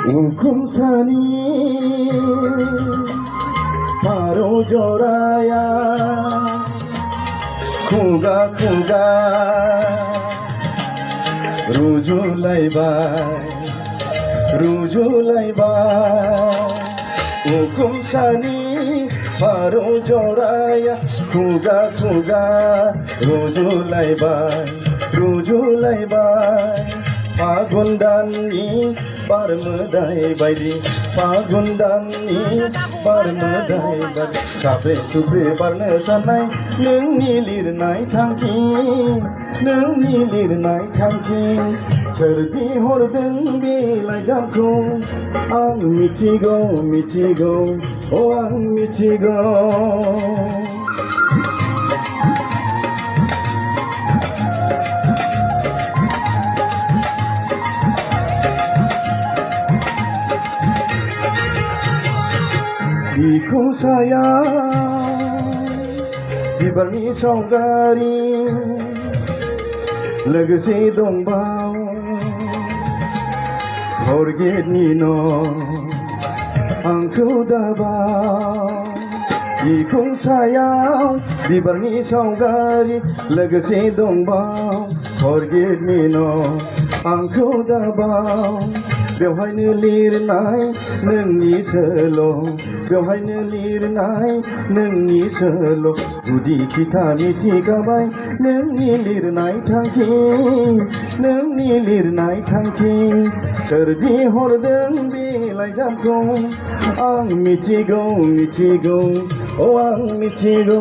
उखुमसानि फारौ जराया खुगा खुगा रुजुलायबाय उखुमसानि फारौ जराया खुगा खुगा रुजुलायबाय फागुन दाननि बार मोदाय बायदि फागुन दाननि बार मोदाय बायदि साफ्रे सुफ्रे बारनो साननाय नोंनि लिरनाय थांखि सोर बिहरदों बे लाइजामखौ आं मिथिगौ अ आं मिथिगौ बिखौ साया बिबारनि सावगारि लोगोसे दंबाव फरगेटनि न' आंखौ दाबाव बिखौ सायाव बिबारनि सावगारि लोगोसे दंबाव फरगेटनि न' आंखौ दाबाव बेवहायनो लिरनाय नोंनि सल' गुदि खिथानि थिगाबाय नोंनि लिरनाय थांखि सोर बिहरदों बे लाइजामखौ आं मिथिगौ अ आं मिथिगौ